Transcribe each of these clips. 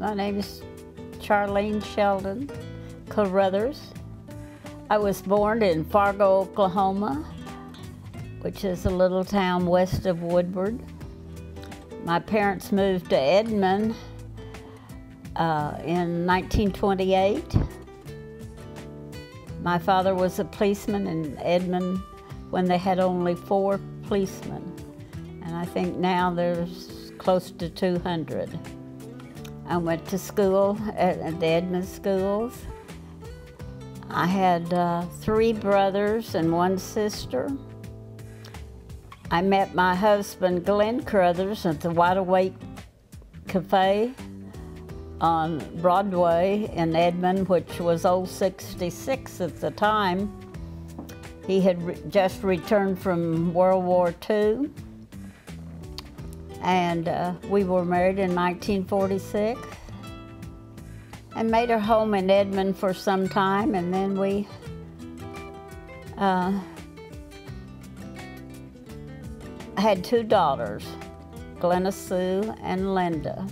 My name is Charline Caruthers. I was born in Fargo, Oklahoma, which is a little town west of Woodward. My parents moved to Edmond in 1928. My father was a policeman in Edmond when they had only 4 policemen, and I think now there's close to 200. I went to school at the Edmond schools. I had 3 brothers and 1 sister. I met my husband, Glenn Caruthers, at the Wide Awake Cafe on Broadway in Edmond, which was old 66 at the time. He had just returned from World War II, and we were married in 1946 and made our home in Edmond for some time, and then we had 2 daughters, Glenna Sue and Linda.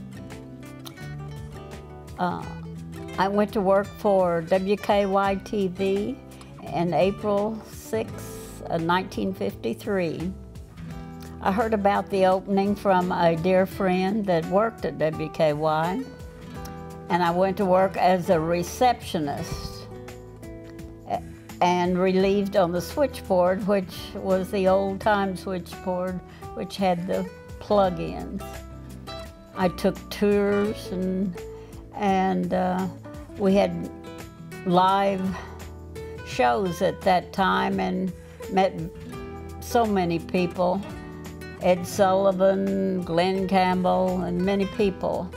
I went to work for WKY-TV in April 6, 1953. I heard about the opening from a dear friend that worked at WKY, and I went to work as a receptionist and relieved on the switchboard, which was the old-time switchboard, which had the plug-ins. I took tours, and we had live shows at that time and met so many people. Ed Sullivan, Glenn Campbell, and many people.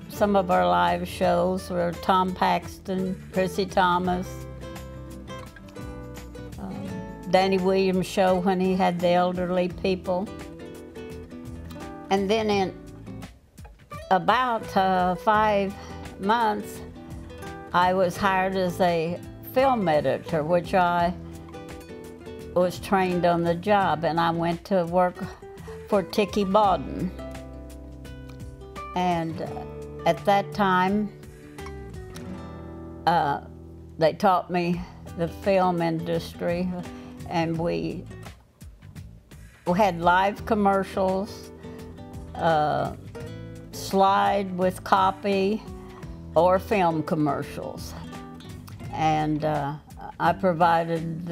Some of our live shows were Tom Paxton, Chrissy Thomas, Danny Williams' show when he had the elderly people. And then in about 5 months, I was hired as a film editor, which I was trained on the job, and I went to work for Tiki Bawden. And at that time, they taught me the film industry, and we had live commercials, slide with copy, or film commercials. And I provided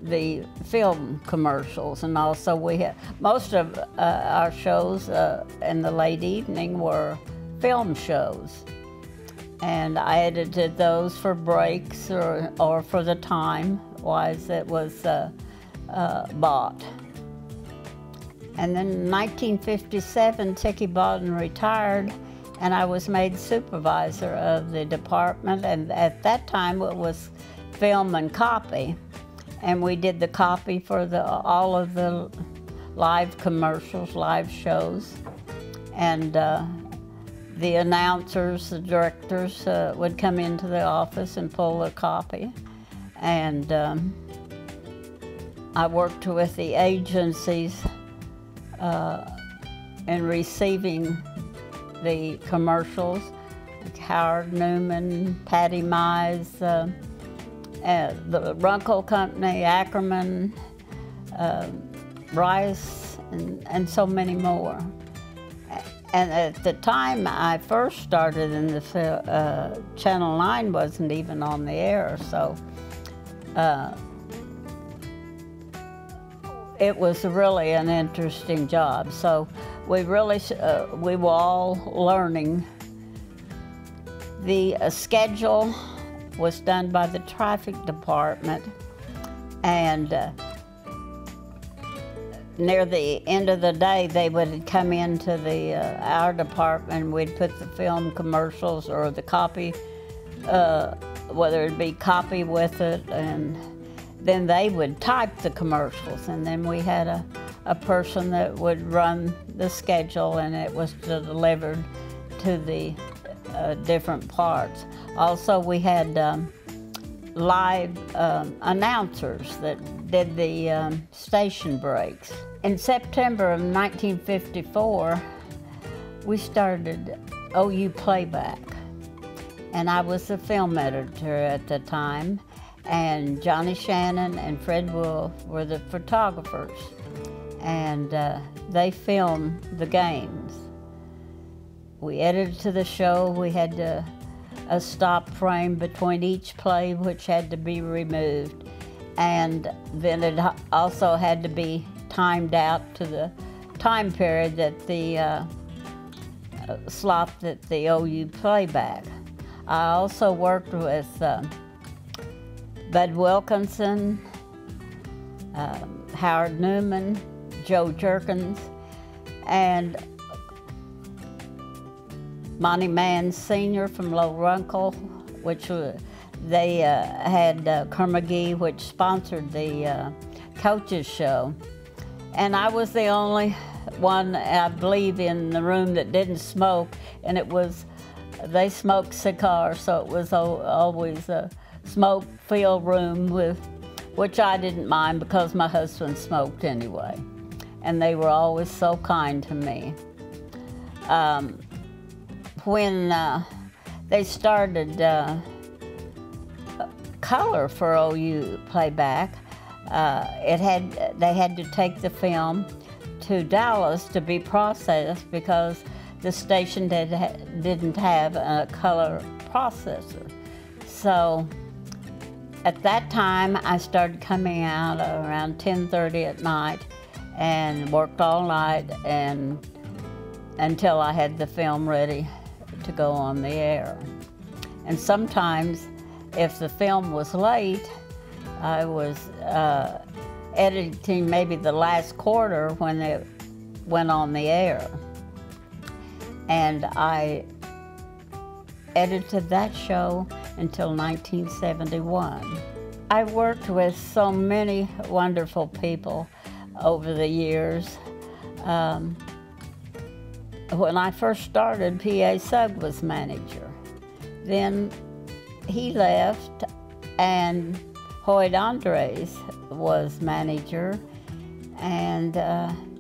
the film commercials, and also we had most of our shows in the late evening were film shows, and I edited those for breaks or for the time-wise it was bought. And then in 1957, Tiki Bawden retired, and I was made supervisor of the department, and at that time it was film and copy. And we did the copy for all of the live commercials, live shows. And the announcers, the directors would come into the office and pull a copy. And I worked with the agencies in receiving the commercials, like Howard Newman, Patty Mize, the Runkle Company, Ackerman, Rice, and so many more. And at the time I first started in the Channel 9 wasn't even on the air, so it was really an interesting job. So we were all learning. The schedule was done by the traffic department, and near the end of the day they would come into our department, and we'd put the film commercials or the copy, whether it be copy with it, and then they would type the commercials, and then we had a person that would run the schedule, and it was delivered to the different parts. Also, we had live announcers that did the station breaks. In September of 1954, we started OU Playback, and I was the film editor at the time, and Johnny Shannon and Fred Wolf were the photographers, and they filmed the games. We edited to the show. We had a stop frame between each play, which had to be removed, and then it also had to be timed out to the time period that the slot that the OU Playback. I also worked with Bud Wilkinson, Howard Newman, Joe Jerkins, and Monty Mann Sr. from Low Runkle, which they had Kerr-McGee, which sponsored the coaches show. And I was the only one, I believe, in the room that didn't smoke, and it was, they smoked cigars, so it was always a smoke-filled room, which I didn't mind because my husband smoked anyway. And they were always so kind to me. When they started color for OU Playback, they had to take the film to Dallas to be processed because the station didn't have a color processor. So at that time, I started coming out around 10:30 at night and worked all night and until I had the film ready to go on the air. And sometimes, if the film was late, I was editing maybe the last quarter when it went on the air. And I edited that show until 1971. I worked with so many wonderful people over the years. When I first started, P.A. Sugg was manager. Then he left, and Hoyt Andres was manager, and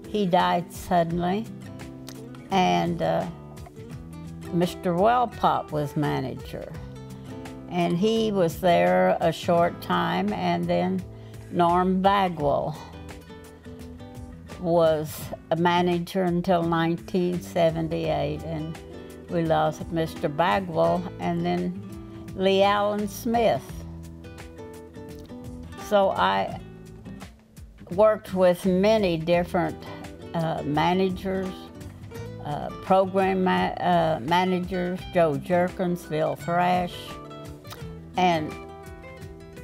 he died suddenly. And Mr. Wellpop was manager, and he was there a short time, and then Norm Bagwell was a manager until 1978, and we lost Mr. Bagwell, and then Lee Allen Smith. So I worked with many different managers, program managers, Joe Jerkins, Bill Thrash, and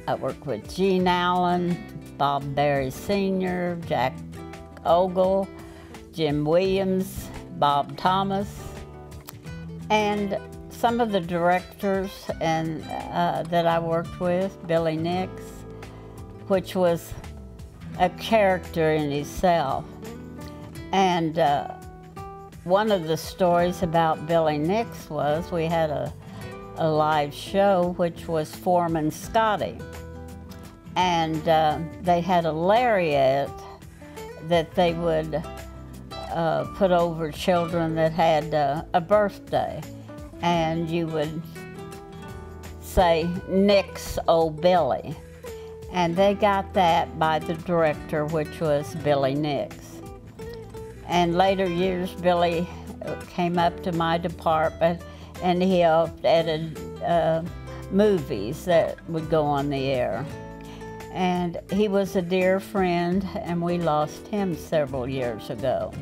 I worked with Gene Allen, Bob Berry Sr., Jack Ogle, Jim Williams, Bob Thomas, and some of the directors and that I worked with, Billy Nix, which was a character in himself. And one of the stories about Billy Nix was we had a live show which was Foreman Scotty, and they had a lariat that they would put over children that had a birthday, and you would say, "Nix, oh Billy." And they got that by the director, which was Billy Nix. And later years, Billy came up to my department, and he helped edit movies that would go on the air. And he was a dear friend, and we lost him several years ago.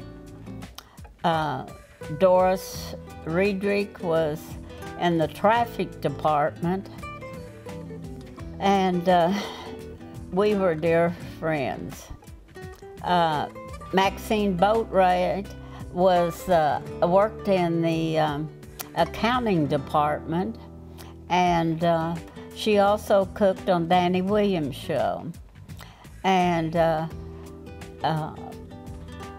Doris RIEDRICH was in the traffic department, and we were dear friends. Maxine Boatwright worked in the accounting department, and she also cooked on Danny Williams' show. And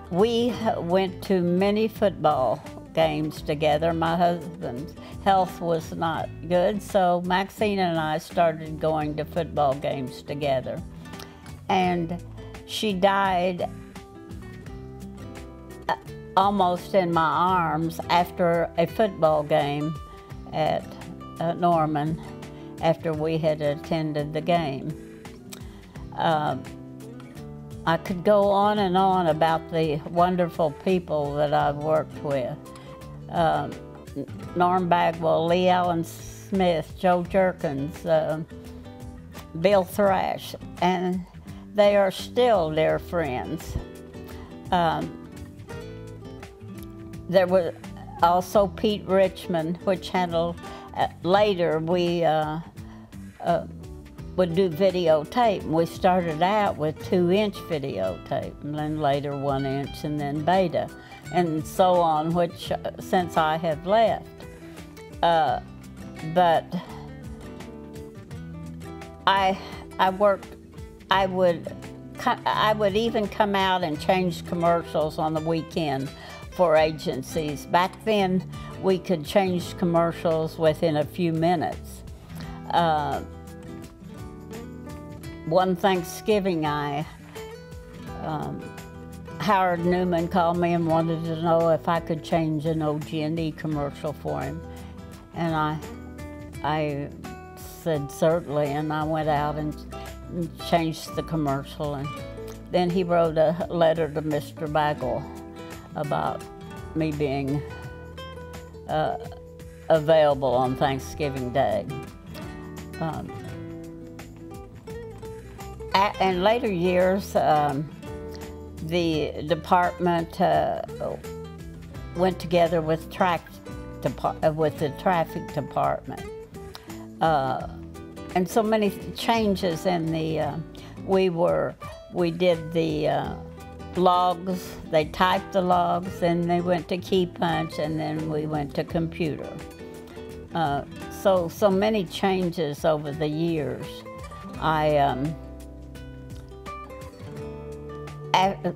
we went to many football games together. My husband's health was not good, so Maxine and I started going to football games together. And she died almost in my arms after a football game at Norman, after we had attended the game. I could go on and on about the wonderful people that I've worked with. Norm Bagwell, Lee Allen Smith, Joe Jerkins, Bill Thrash, and they are still dear friends. There was also Pete Richmond, which handled, later we would do videotape. We started out with 2-inch videotape, and then later 1-inch, and then beta, and so on, which since I have left. But I would even come out and change commercials on the weekend for agencies. Back then, we could change commercials within a few minutes. One Thanksgiving, Howard Newman called me and wanted to know if I could change an OG&E commercial for him. And I said certainly, and I went out and changed the commercial. And then he wrote a letter to Mr. Bagwell about me being available on Thanksgiving Day. In later years, the department went together with the traffic department. And so many changes in the, we did the logs, they typed the logs, then they went to key punch, and then we went to computer. So many changes over the years.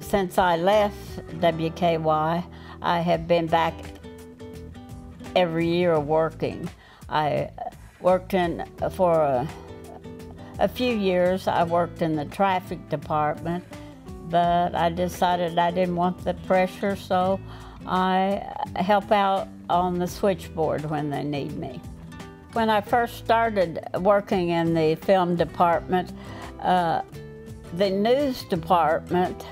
Since I left WKY, I have been back every year working. I worked for a few years, I worked in the traffic department, but I decided I didn't want the pressure, so I help out on the switchboard when they need me. When I first started working in the film department, the news department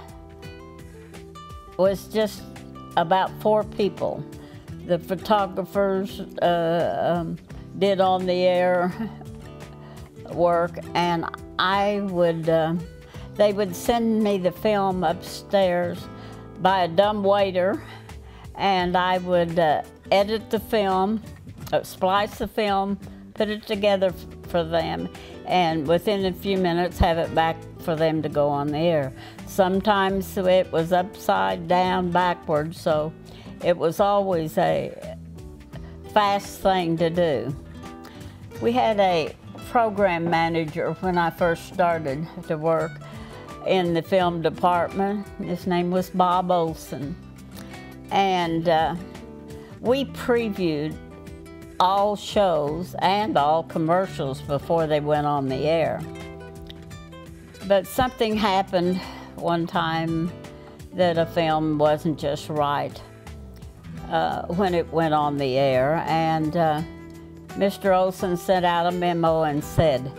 was just about 4 people. The photographers did on the air work, and they would send me the film upstairs by a dumb waiter, and I would edit the film, splice the film, put it together for them, and within a few minutes have it back for them to go on the air. Sometimes it was upside down, backwards, so it was always a fast thing to do. We had a program manager when I first started to work in the film department. His name was Bob Olson. And we previewed all shows and all commercials before they went on the air. But something happened one time that a film wasn't just right when it went on the air, and Mr. Olson sent out a memo and said,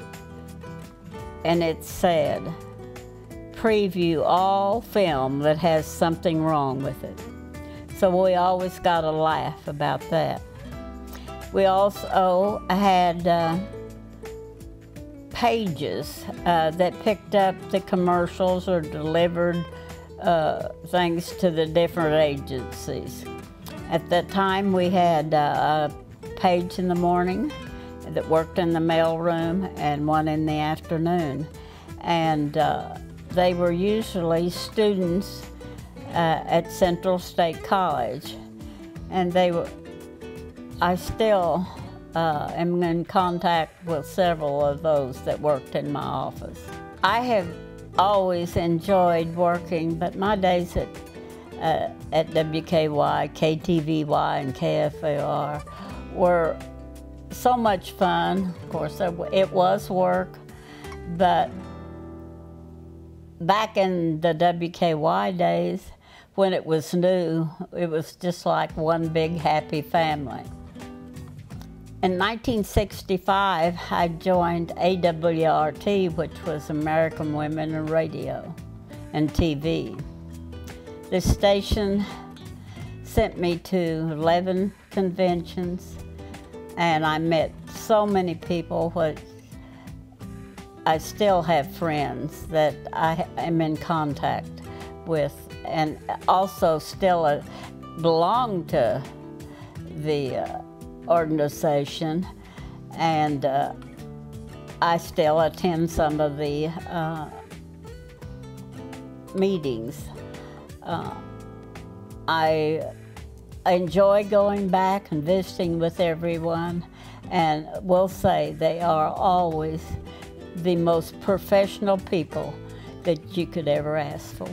preview all film that has something wrong with it. So we always got a laugh about that. We also had pages that picked up the commercials or delivered things to the different agencies. At that time, we had a page in the morning that worked in the mail room and one in the afternoon. And they were usually students at Central State College. And I still am in contact with several of those that worked in my office. I have always enjoyed working, but my days at WKY, KTVY, and KFAR were so much fun. Of course, it was work, but back in the WKY days, when it was new, it was just like one big happy family. In 1965, I joined AWRT, which was American Women in Radio and TV. The station sent me to 11 conventions, and I met so many people. I still have friends that I am in contact with, and also still belong to the organization, and I still attend some of the meetings. I enjoy going back and visiting with everyone, and will say they are always the most professional people that you could ever ask for.